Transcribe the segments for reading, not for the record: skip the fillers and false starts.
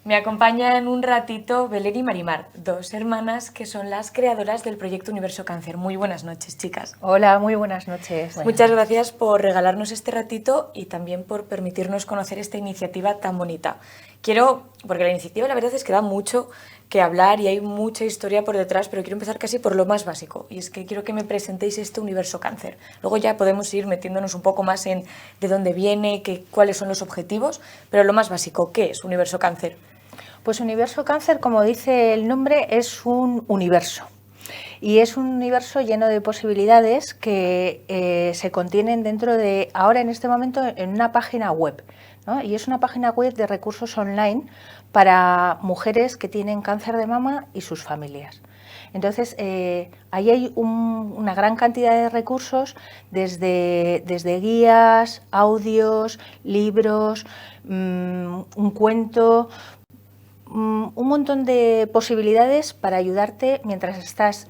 Me acompañan un ratito Belén y Marimar, dos hermanas que son las creadoras del proyecto Universo Cáncer. Muy buenas noches, chicas. Hola, muy buenas noches. Muchas gracias por regalarnos este ratito y también por permitirnos conocer esta iniciativa tan bonita. Porque la iniciativa la verdad es que da mucho que hablar y hay mucha historia por detrás, pero quiero empezar casi por lo más básico, y es que quiero que me presentéis este Universo Cáncer. Luego ya podemos ir metiéndonos un poco más en de dónde viene, cuáles son los objetivos, pero lo más básico, ¿qué es Universo Cáncer? Pues Universo Cáncer, como dice el nombre, es un universo. Y es un universo lleno de posibilidades que se contienen dentro de, ahora en este momento, en una página web, ¿no? Y es una página web de recursos online para mujeres que tienen cáncer de mama y sus familias. Entonces, ahí hay una gran cantidad de recursos, desde guías, audios, libros, un cuento, un montón de posibilidades para ayudarte mientras estás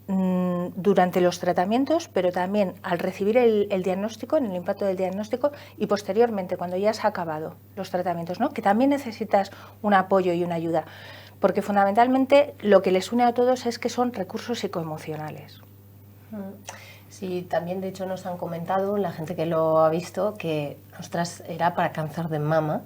durante los tratamientos, pero también al recibir el diagnóstico, en el impacto del diagnóstico, y posteriormente, cuando ya has acabado los tratamientos, ¿no? Que también necesitas un apoyo y una ayuda, porque fundamentalmente lo que les une a todos es que son recursos psicoemocionales. Sí, también de hecho nos han comentado, la gente que lo ha visto, que nosotras era para cáncer de mama,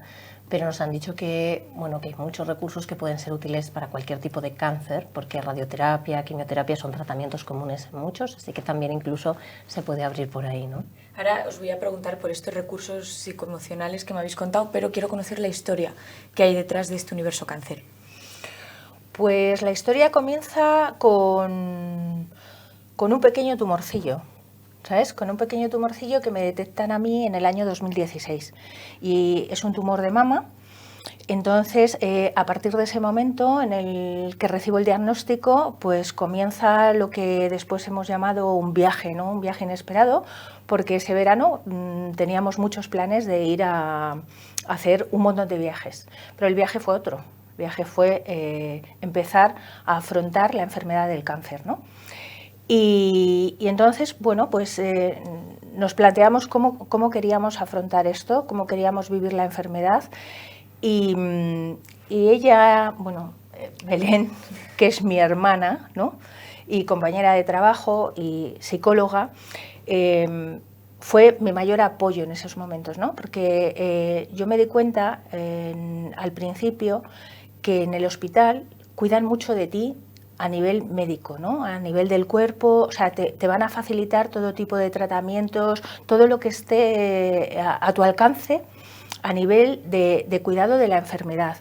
pero nos han dicho que, bueno, que hay muchos recursos que pueden ser útiles para cualquier tipo de cáncer, porque radioterapia, quimioterapia son tratamientos comunes en muchos, así que también incluso se puede abrir por ahí, ¿no? Ahora os voy a preguntar por estos recursos psicoemocionales que me habéis contado, pero quiero conocer la historia que hay detrás de este Universo Cáncer. Pues la historia comienza con un pequeño tumorcillo. ¿Sabes? Con un pequeño tumorcillo que me detectan a mí en el año 2016. Y es un tumor de mama. Entonces, a partir de ese momento en el que recibo el diagnóstico, pues comienza lo que después hemos llamado un viaje, ¿no? Un viaje inesperado, porque ese verano teníamos muchos planes de ir a hacer un montón de viajes. Pero el viaje fue otro. El viaje fue empezar a afrontar la enfermedad del cáncer, ¿no? Y entonces, bueno, pues nos planteamos cómo queríamos afrontar esto, cómo queríamos vivir la enfermedad. Y ella, bueno, Belén, que es mi hermana, ¿no? Y compañera de trabajo y psicóloga, fue mi mayor apoyo en esos momentos, ¿no? Porque yo me di cuenta al principio que en el hospital cuidan mucho de ti a nivel médico, ¿no? A nivel del cuerpo, o sea, te van a facilitar todo tipo de tratamientos, todo lo que esté a tu alcance a nivel de cuidado de la enfermedad.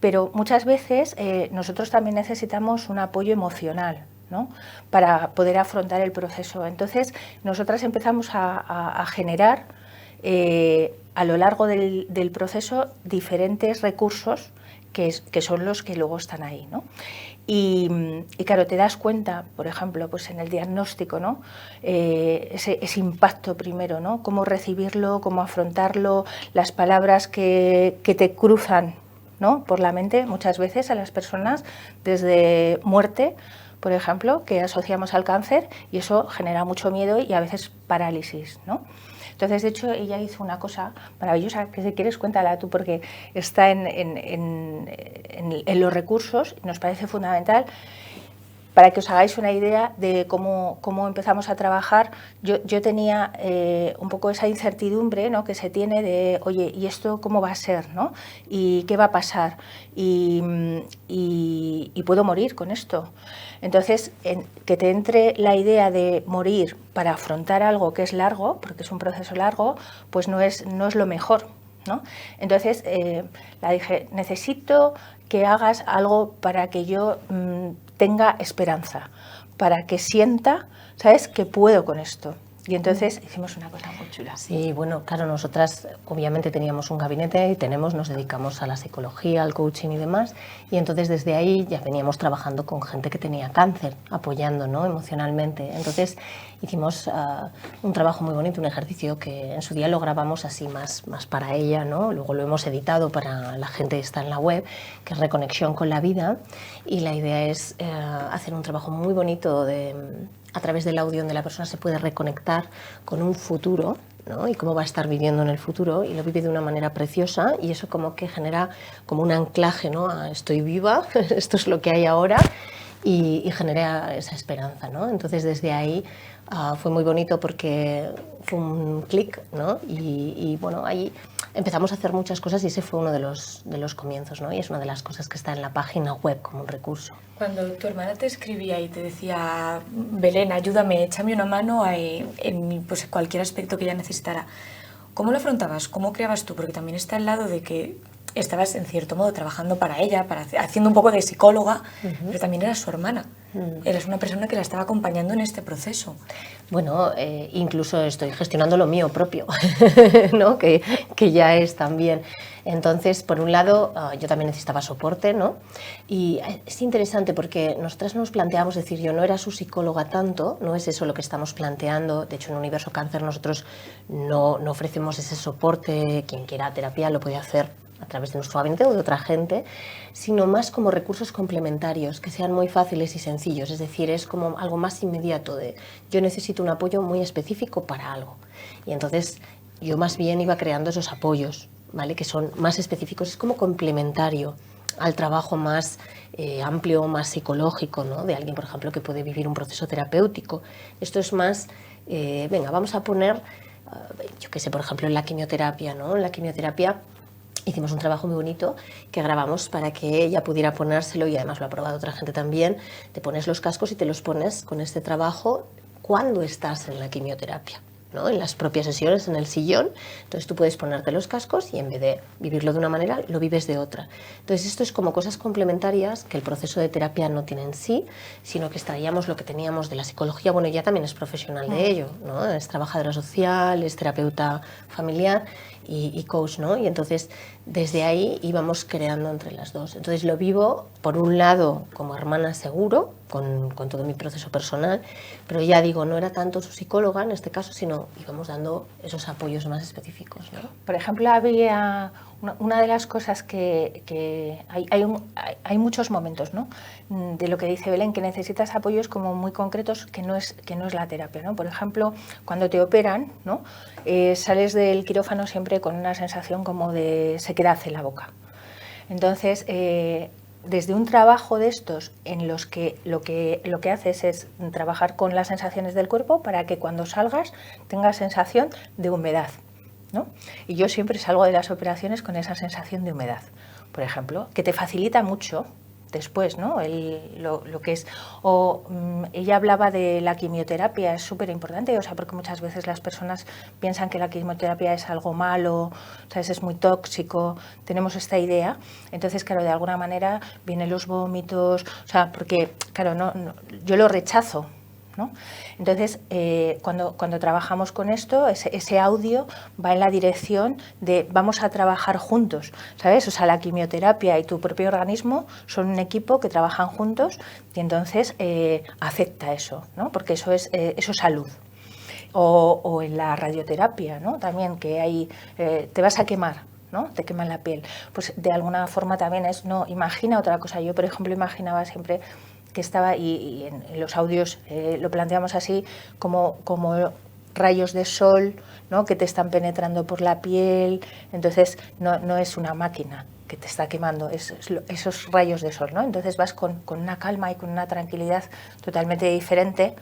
Pero muchas veces nosotros también necesitamos un apoyo emocional, ¿no? Para poder afrontar el proceso. Entonces, nosotras empezamos a generar a lo largo del proceso diferentes recursos que son los que luego están ahí, ¿no? Y claro, te das cuenta, por ejemplo, pues en el diagnóstico, ¿no? Ese impacto primero, ¿no? Cómo recibirlo, cómo afrontarlo, las palabras que te cruzan, ¿no? Por la mente muchas veces a las personas, desde muerte, por ejemplo, que asociamos al cáncer, y eso genera mucho miedo y a veces parálisis, ¿no? Entonces, de hecho, ella hizo una cosa maravillosa, que si quieres cuéntala tú, porque está en los recursos, y nos parece fundamental. Para que os hagáis una idea de cómo empezamos a trabajar, yo tenía un poco esa incertidumbre, ¿no? Que se tiene de, oye, ¿y esto cómo va a ser, ¿no? ¿Y qué va a pasar? ¿Y puedo morir con esto? Entonces, que te entre la idea de morir para afrontar algo que es largo, porque es un proceso largo, pues no es lo mejor, ¿no? Entonces, la dije, necesito que hagas algo para que yo tenga esperanza, para que sienta, ¿sabes?, que puedo con esto. Y entonces hicimos una cosa muy chula. Sí, bueno, claro, nosotras obviamente teníamos un gabinete y nos dedicamos a la psicología, al coaching y demás, y entonces desde ahí ya veníamos trabajando con gente que tenía cáncer, apoyando, ¿no?, emocionalmente. Entonces hicimos un trabajo muy bonito, un ejercicio que en su día lo grabamos así más para ella, ¿no? Luego lo hemos editado para la gente que está en la web, que es Reconexión con la Vida, y la idea es hacer un trabajo muy bonito a través del audio, donde la persona se puede reconectar con un futuro ¿no? Y cómo va a estar viviendo en el futuro, y lo vive de una manera preciosa, y eso como que genera como un anclaje, ¿no? A estoy viva, esto es lo que hay ahora, y genera esa esperanza, ¿no? Entonces desde ahí fue muy bonito porque fue un clic, ¿no? Y bueno, ahí empezamos a hacer muchas cosas, y ese fue uno de los comienzos, ¿no? Y es una de las cosas que está en la página web como un recurso. Cuando tu hermana te escribía y te decía, Belén, ayúdame, échame una mano en pues, cualquier aspecto que ella necesitara, ¿cómo lo afrontabas? ¿Cómo creabas tú? Porque también está al lado de que estabas, en cierto modo, trabajando para ella, haciendo un poco de psicóloga, pero también eras su hermana. Eres una persona que la estaba acompañando en este proceso. Bueno, incluso estoy gestionando lo mío propio, ¿no? que ya es también. Entonces, por un lado, yo también necesitaba soporte, ¿no? Y es interesante porque nosotras nos planteamos, es decir, yo no era su psicóloga tanto, no es eso lo que estamos planteando. De hecho, en Universo Cáncer nosotros no ofrecemos ese soporte. Quien quiera terapia lo puede hacer a través de nuestro gabinete o de otra gente, sino más como recursos complementarios que sean muy fáciles y sencillos. Es decir, es como algo más inmediato de yo necesito un apoyo muy específico para algo. Y entonces yo más bien iba creando esos apoyos, ¿vale? Que son más específicos, es como complementario al trabajo más amplio, más psicológico, ¿no? De alguien, por ejemplo, que puede vivir un proceso terapéutico. Esto es más, venga, vamos a poner, yo qué sé, por ejemplo, en la quimioterapia, ¿no? En la quimioterapia hicimos un trabajo muy bonito que grabamos para que ella pudiera ponérselo, y además lo ha probado otra gente también. Te pones los cascos y te los pones con este trabajo cuando estás en la quimioterapia, ¿no? En las propias sesiones, en el sillón. Entonces tú puedes ponerte los cascos y en vez de vivirlo de una manera, lo vives de otra. Entonces esto es como cosas complementarias que el proceso de terapia no tiene en sí, sino que extraíamos lo que teníamos de la psicología. Bueno, ella también es profesional de ello, ¿no? Es trabajadora social, es terapeuta familiar y coach, ¿no? Y entonces desde ahí íbamos creando entre las dos. Entonces lo vivo, por un lado, como hermana seguro, con todo mi proceso personal, pero ya digo, no era tanto su psicóloga en este caso, sino íbamos dando esos apoyos más específicos, ¿no? Por ejemplo, había una de las cosas que hay muchos momentos, ¿no? De lo que dice Belén, que necesitas apoyos como muy concretos, que no es la terapia, ¿no? Por ejemplo, cuando te operan, ¿no? Sales del quirófano siempre con una sensación como de sequedad en la boca. Entonces, desde un trabajo de estos en los que lo que haces es trabajar con las sensaciones del cuerpo para que cuando salgas tengas sensación de humedad, ¿no? Y yo siempre salgo de las operaciones con esa sensación de humedad, por ejemplo, que te facilita mucho después, ¿no? Lo que es, ella hablaba de la quimioterapia, es súper importante, o sea, porque muchas veces las personas piensan que la quimioterapia es algo malo, ¿sabes? Es muy tóxico, tenemos esta idea. Entonces, claro, de alguna manera vienen los vómitos, o sea, porque, claro, yo lo rechazo, ¿no? Entonces, cuando trabajamos con esto, ese audio va en la dirección de vamos a trabajar juntos, ¿sabes? O sea, la quimioterapia y tu propio organismo son un equipo que trabajan juntos, y entonces acepta eso, ¿no? Porque eso es salud. O en la radioterapia, ¿no? También que hay, te vas a quemar, ¿no? Te queman la piel. Pues de alguna forma también es, no, imagina otra cosa. Yo, por ejemplo, imaginaba siempre que estaba, y en los audios lo planteamos así, como rayos de sol, ¿no? Que te están penetrando por la piel. Entonces no es una máquina que te está quemando, esos rayos de sol, ¿no? Entonces vas con una calma y con una tranquilidad totalmente diferente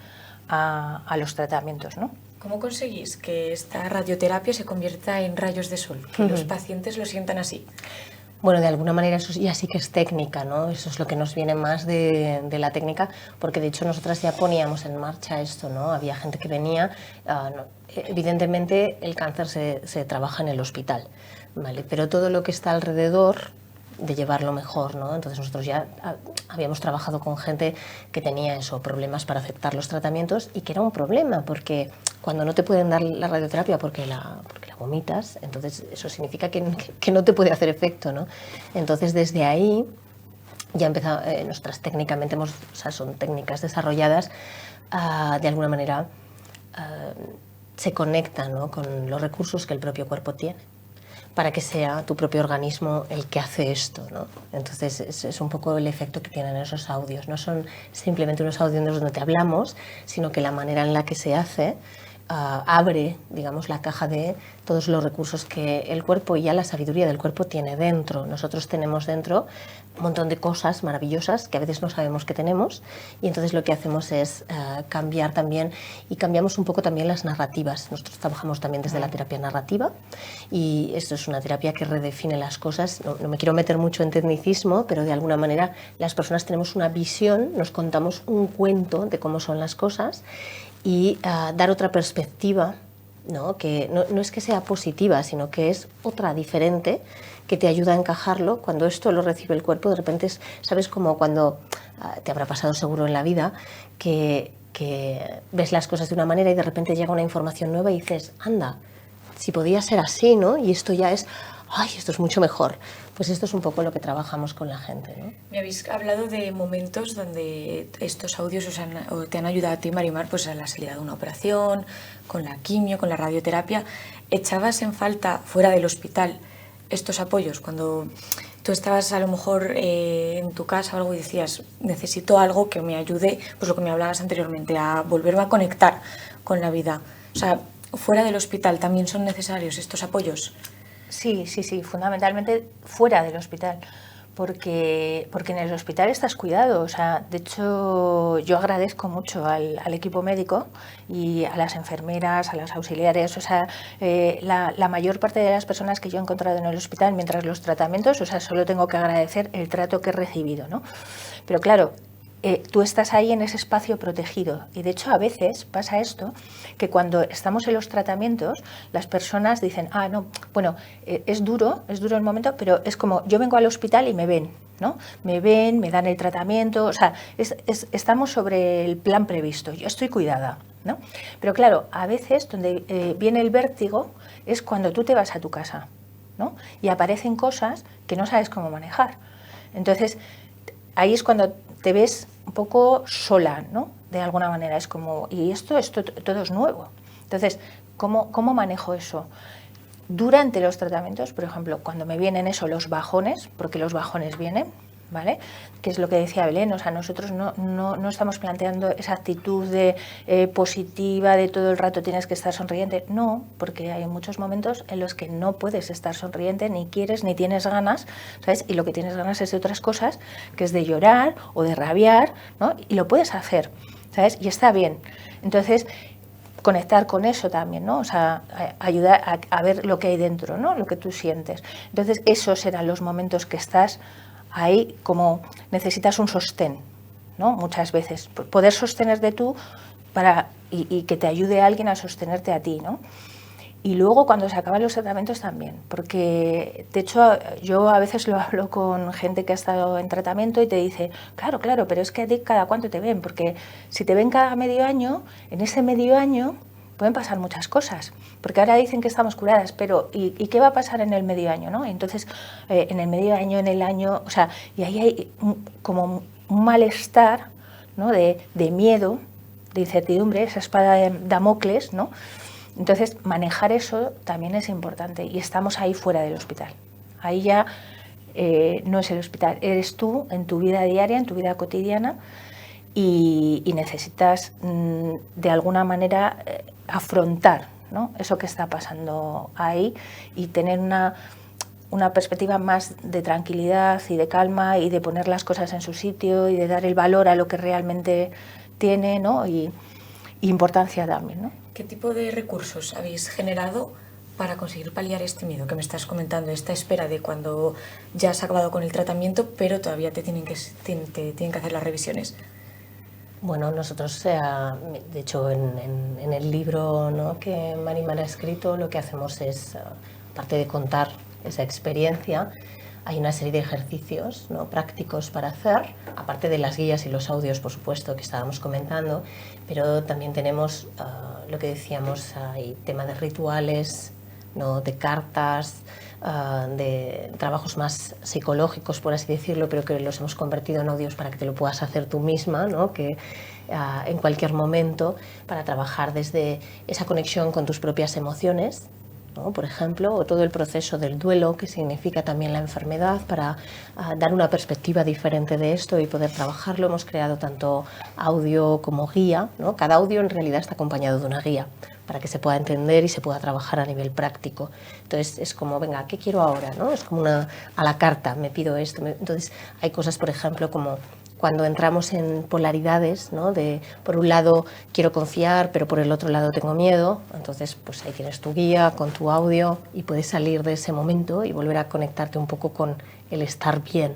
a los tratamientos, ¿no? ¿Cómo conseguís que esta radioterapia se convierta en rayos de sol, que los pacientes lo sientan así? Bueno, de alguna manera eso ya sí que es técnica, ¿no? Eso es lo que nos viene más de la técnica, porque de hecho nosotras ya poníamos en marcha esto, ¿no? Había gente que venía, evidentemente el cáncer se trabaja en el hospital, ¿vale? Pero todo lo que está alrededor de llevarlo mejor, ¿no? Entonces nosotros ya habíamos trabajado con gente que tenía eso, problemas para aceptar los tratamientos, y que era un problema, porque cuando no te pueden dar la radioterapia porque la vomitas, entonces eso significa que no te puede hacer efecto, ¿no? Entonces desde ahí ya empezamos, nosotras técnicamente o sea, son técnicas desarrolladas, de alguna manera se conectan, ¿no? Con los recursos que el propio cuerpo tiene, para que sea tu propio organismo el que hace esto, ¿no? Entonces es un poco el efecto que tienen esos audios. No son simplemente unos audios donde te hablamos, sino que la manera en la que se hace abre, digamos, la caja de todos los recursos que el cuerpo y ya la sabiduría del cuerpo tiene dentro. Nosotros tenemos dentro un montón de cosas maravillosas que a veces no sabemos que tenemos, y entonces lo que hacemos es cambiar también, y cambiamos un poco también las narrativas. Nosotros trabajamos también desde la terapia narrativa, y esto es una terapia que redefine las cosas. No me quiero meter mucho en tecnicismo, pero de alguna manera las personas tenemos una visión, nos contamos un cuento de cómo son las cosas, y dar otra perspectiva, ¿no? Que no es que sea positiva, sino que es otra diferente, que te ayuda a encajarlo. Cuando esto lo recibe el cuerpo, de repente sabes, como cuando te habrá pasado seguro en la vida, que ves las cosas de una manera y de repente llega una información nueva y dices, anda, si podía ser así, ¿no? Y esto ya es, ay, esto es mucho mejor. Pues esto es un poco lo que trabajamos con la gente, ¿no? Me habéis hablado de momentos donde estos audios te han ayudado a ti, Marimar, pues a la salida de una operación, con la quimio, con la radioterapia. ¿Echabas en falta, fuera del hospital, estos apoyos? Cuando tú estabas a lo mejor en tu casa o algo y decías, necesito algo que me ayude, pues lo que me hablabas anteriormente, a volverme a conectar con la vida. O sea, fuera del hospital también son necesarios estos apoyos. Sí, fundamentalmente fuera del hospital, porque en el hospital estás cuidado. O sea, de hecho, yo agradezco mucho al equipo médico y a las enfermeras, a las auxiliares. O sea, la mayor parte de las personas que yo he encontrado en el hospital mientras los tratamientos, o sea, solo tengo que agradecer el trato que he recibido, ¿no? Pero claro, tú estás ahí en ese espacio protegido, y de hecho a veces pasa esto, que cuando estamos en los tratamientos las personas dicen, no, bueno, es duro el momento, pero es como, yo vengo al hospital y me ven, ¿no? Me ven, me dan el tratamiento, o sea, estamos sobre el plan previsto, yo estoy cuidada, ¿no? Pero claro, a veces donde viene el vértigo es cuando tú te vas a tu casa, ¿no? Y aparecen cosas que no sabes cómo manejar. Entonces, ahí es cuando te ves un poco sola, ¿no? De alguna manera, es como, y esto todo es nuevo. Entonces, ¿cómo manejo eso? Durante los tratamientos, por ejemplo, cuando me vienen los bajones, porque los bajones vienen, ¿vale? Que es lo que decía Belén, o sea, nosotros no estamos planteando esa actitud de positiva, de todo el rato tienes que estar sonriente. No, porque hay muchos momentos en los que no puedes estar sonriente, ni quieres, ni tienes ganas, ¿sabes? Y lo que tienes ganas es de otras cosas, que es de llorar o de rabiar, ¿no? Y lo puedes hacer, ¿sabes? Y está bien. Entonces, conectar con eso también, ¿no? O sea, ayudar a ver lo que hay dentro, ¿no? Lo que tú sientes. Entonces, esos serán los momentos que estás ahí, como necesitas un sostén, ¿no? Muchas veces, poder sostenerte tú y que te ayude alguien a sostenerte a ti, ¿no? Y luego cuando se acaban los tratamientos también, porque de hecho yo a veces lo hablo con gente que ha estado en tratamiento y te dice, claro, pero es que a ti cada cuánto te ven, porque si te ven cada medio año, en ese medio año pueden pasar muchas cosas, porque ahora dicen que estamos curadas, pero ¿y qué va a pasar en el medio año, ¿no? Entonces, en el medio año, en el año, o sea, y ahí hay como un malestar, ¿no? De miedo, de incertidumbre, esa espada de Damocles, ¿no? Entonces, manejar eso también es importante, y estamos ahí fuera del hospital. Ahí ya no es el hospital, eres tú en tu vida diaria, en tu vida cotidiana, y necesitas de alguna manera afrontar, ¿no? Eso que está pasando ahí y tener una perspectiva más de tranquilidad y de calma y de poner las cosas en su sitio y de dar el valor a lo que realmente tiene, ¿no? Y importancia también, ¿no? ¿Qué tipo de recursos habéis generado para conseguir paliar este miedo que me estás comentando, esta espera de cuando ya has acabado con el tratamiento, pero todavía te tienen que hacer las revisiones? Bueno, nosotros, de hecho, en el libro, ¿no?, que Marimar ha escrito, lo que hacemos es, aparte de contar esa experiencia, hay una serie de ejercicios, ¿no?, prácticos para hacer, aparte de las guías y los audios, por supuesto, que estábamos comentando, pero también tenemos lo que decíamos, hay tema de rituales, ¿no?, de cartas, de trabajos más psicológicos, por así decirlo, pero que los hemos convertido en audios para que te lo puedas hacer tú misma, ¿no?, que en cualquier momento, para trabajar desde esa conexión con tus propias emociones, ¿no?, por ejemplo, o todo el proceso del duelo, que significa también la enfermedad, para dar una perspectiva diferente de esto y poder trabajarlo. Hemos creado tanto audio como guía, ¿no? Cada audio en realidad está acompañado de una guía, para que se pueda entender y se pueda trabajar a nivel práctico. Entonces es como, venga, ¿qué quiero ahora? ¿No? Es como a la carta, me pido esto. Entonces hay cosas, por ejemplo, como cuando entramos en polaridades, ¿no? De por un lado quiero confiar, pero por el otro lado tengo miedo, entonces pues ahí tienes tu guía con tu audio y puedes salir de ese momento y volver a conectarte un poco con el estar bien,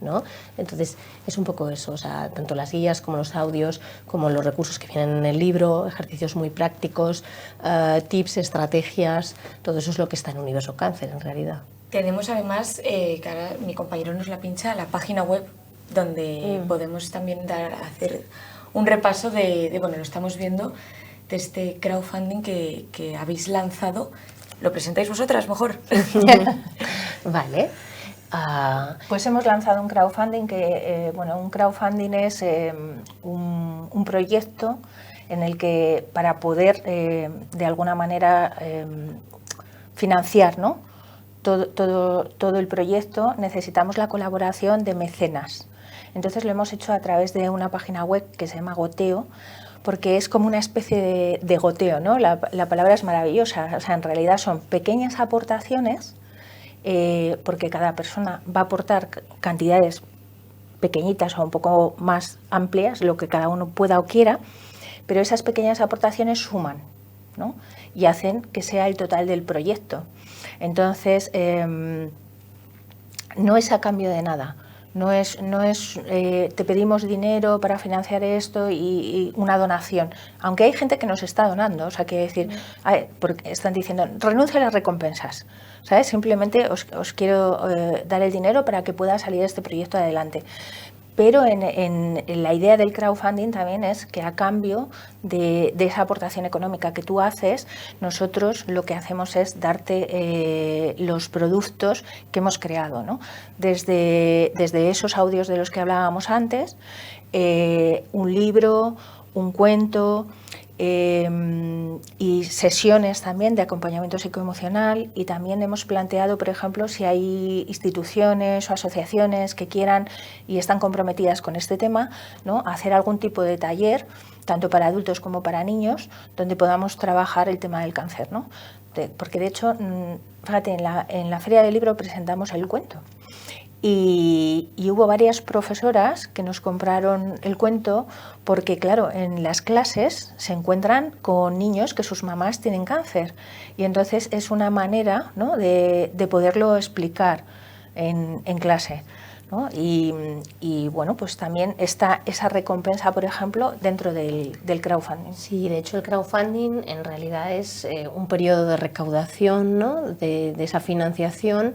¿no? Entonces es un poco eso, o sea, tanto las guías como los audios, como los recursos que vienen en el libro, ejercicios muy prácticos, tips, estrategias, todo eso es lo que está en Universo Cáncer en realidad. Tenemos además, que ahora mi compañero nos la pincha, la página web donde podemos también hacer un repaso bueno, lo estamos viendo, de este crowdfunding que habéis lanzado. ¿Lo presentáis vosotras mejor? Vale. Pues hemos lanzado un crowdfunding que, bueno, un crowdfunding es un proyecto en el que para poder de alguna manera financiar, ¿no? todo el proyecto necesitamos la colaboración de mecenas. Entonces lo hemos hecho a través de una página web que se llama Goteo, porque es como una especie de goteo, ¿no? La palabra es maravillosa, o sea, en realidad son pequeñas aportaciones, porque cada persona va a aportar cantidades pequeñitas o un poco más amplias, lo que cada uno pueda o quiera, pero esas pequeñas aportaciones suman, ¿no? Y hacen que sea el total del proyecto. Entonces, no es a cambio de nada. No es te pedimos dinero para financiar esto y una donación. Aunque hay gente que nos está donando, o sea, quiere decir, porque están diciendo, renuncia a las recompensas, ¿sabes? Simplemente os quiero dar el dinero para que pueda salir este proyecto adelante. Pero en la idea del crowdfunding también es que a cambio de esa aportación económica que tú haces, nosotros lo que hacemos es darte los productos que hemos creado, ¿no? Desde esos audios de los que hablábamos antes, un libro, un cuento, y sesiones también de acompañamiento psicoemocional, y también hemos planteado, por ejemplo, si hay instituciones o asociaciones que quieran y están comprometidas con este tema, ¿no? Hacer algún tipo de taller, tanto para adultos como para niños, donde podamos trabajar el tema del cáncer, ¿no? Porque de hecho, fíjate, en la Feria del Libro presentamos el cuento. Y hubo varias profesoras que nos compraron el cuento porque, claro, en las clases se encuentran con niños que sus mamás tienen cáncer y entonces es una manera, ¿no? de poderlo explicar en clase, ¿no? Y bueno, pues también está esa recompensa, por ejemplo, dentro del crowdfunding. Sí, de hecho el crowdfunding en realidad es un periodo de recaudación, ¿no? de esa financiación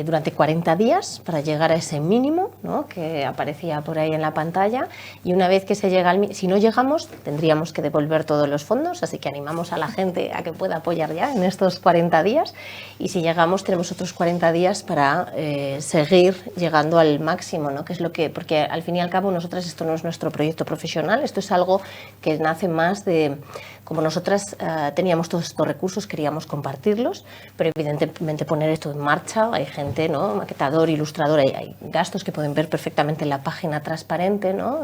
durante 40 días para llegar a ese mínimo, ¿no? que aparecía por ahí en la pantalla, y una vez que se llega si no llegamos tendríamos que devolver todos los fondos, así que animamos a la gente a que pueda apoyar ya en estos 40 días, y si llegamos tenemos otros 40 días para seguir llegando al máximo, ¿no? que es lo que, porque al fin y al cabo nosotras esto no es nuestro proyecto profesional, esto es algo que nace más de, como nosotras teníamos todos estos recursos, queríamos compartirlos, pero evidentemente poner esto en marcha, hay gente, ¿no? maquetador, ilustrador, hay gastos que pueden ver perfectamente en la página transparente, ¿no?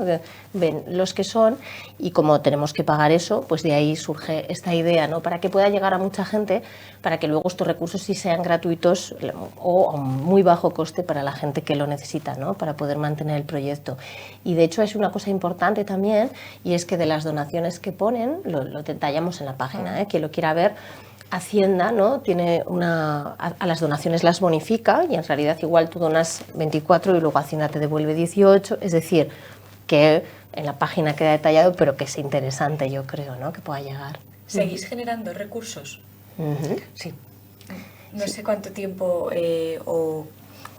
ven los que son, y como tenemos que pagar eso, pues de ahí surge esta idea, ¿no? para que pueda llegar a mucha gente, para que luego estos recursos sí sean gratuitos o a un muy bajo coste para la gente que lo necesita, ¿no? para poder mantener el proyecto. Y de hecho es una cosa importante también, y es que de las donaciones que ponen, lo detallamos en la página, quien lo quiera ver, Hacienda, ¿no? tiene a las donaciones las bonifica, y en realidad igual tú donas 24 y luego Hacienda te devuelve 18, es decir, que en la página queda detallado, pero que es interesante, yo creo, ¿no? que pueda llegar. ¿Seguís generando recursos? Sí. No sé cuánto tiempo o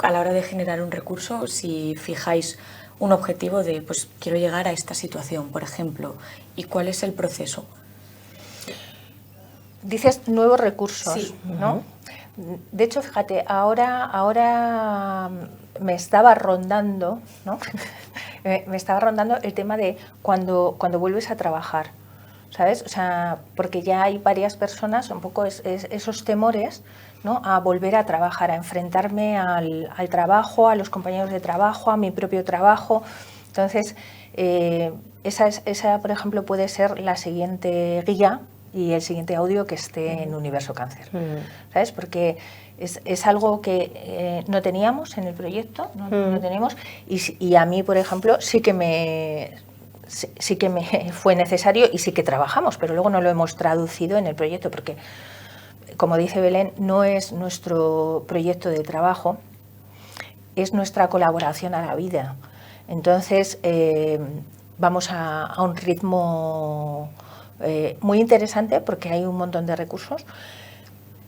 a la hora de generar un recurso, si fijáis un objetivo de, pues quiero llegar a esta situación, por ejemplo, y cuál es el proceso. Dices nuevos recursos, sí. ¿no? De hecho, fíjate, ahora me estaba rondando, ¿no? me estaba rondando el tema de cuando vuelves a trabajar, ¿sabes? O sea, porque ya hay varias personas, un poco esos temores, ¿no? a volver a trabajar, a enfrentarme al trabajo, a los compañeros de trabajo, a mi propio trabajo. Entonces, esa, por ejemplo, puede ser la siguiente guía y el siguiente audio que esté en Universo Cáncer, ¿sabes? Porque es algo que no teníamos en el proyecto, no tenemos, y a mí, por ejemplo, sí que me fue necesario y sí que trabajamos, pero luego no lo hemos traducido en el proyecto porque, como dice Belén, no es nuestro proyecto de trabajo, es nuestra colaboración a la vida. Entonces, vamos a un ritmo muy interesante porque hay un montón de recursos,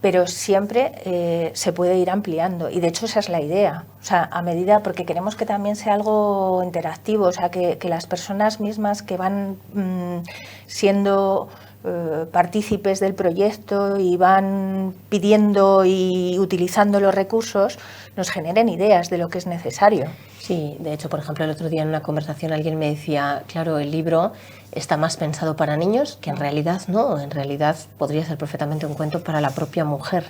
pero siempre se puede ir ampliando, y de hecho esa es la idea, o sea, a medida, porque queremos que también sea algo interactivo, o sea, que las personas mismas que van siendo partícipes del proyecto y van pidiendo y utilizando los recursos, nos generen ideas de lo que es necesario. Sí, de hecho, por ejemplo, el otro día en una conversación alguien me decía, claro, el libro está más pensado para niños, que en realidad no, en realidad podría ser perfectamente un cuento para la propia mujer,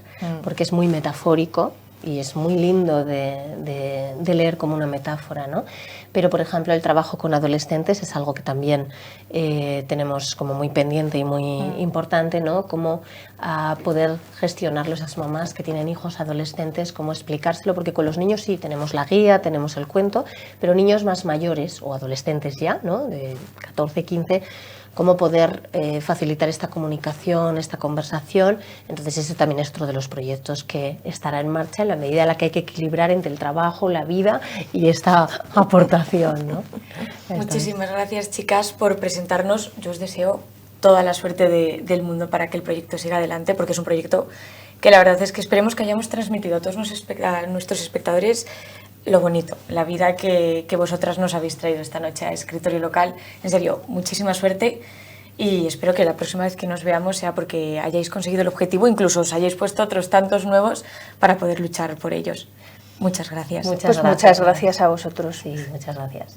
porque es muy metafórico y es muy lindo de leer como una metáfora, ¿no? Pero, por ejemplo, el trabajo con adolescentes es algo que también tenemos como muy pendiente y muy importante, ¿no? Cómo poder gestionarlo esas mamás que tienen hijos adolescentes, cómo explicárselo, porque con los niños sí tenemos la guía, tenemos el cuento, pero niños más mayores o adolescentes ya, ¿no? De 14, 15, cómo poder facilitar esta comunicación, esta conversación. Entonces ese también es otro de los proyectos que estará en marcha en la medida en la que hay que equilibrar entre el trabajo, la vida y esta aportación, ¿no? Muchísimas gracias, chicas, por presentarnos. Yo os deseo toda la suerte del mundo para que el proyecto siga adelante, porque es un proyecto que la verdad es que esperemos que hayamos transmitido a todos nuestros espectadores lo bonito, la vida que vosotras nos habéis traído esta noche a Escritorio Local. En serio, muchísima suerte y espero que la próxima vez que nos veamos sea porque hayáis conseguido el objetivo, incluso os hayáis puesto otros tantos nuevos para poder luchar por ellos. Muchas gracias. Muchas gracias a vosotros. Sí, muchas gracias.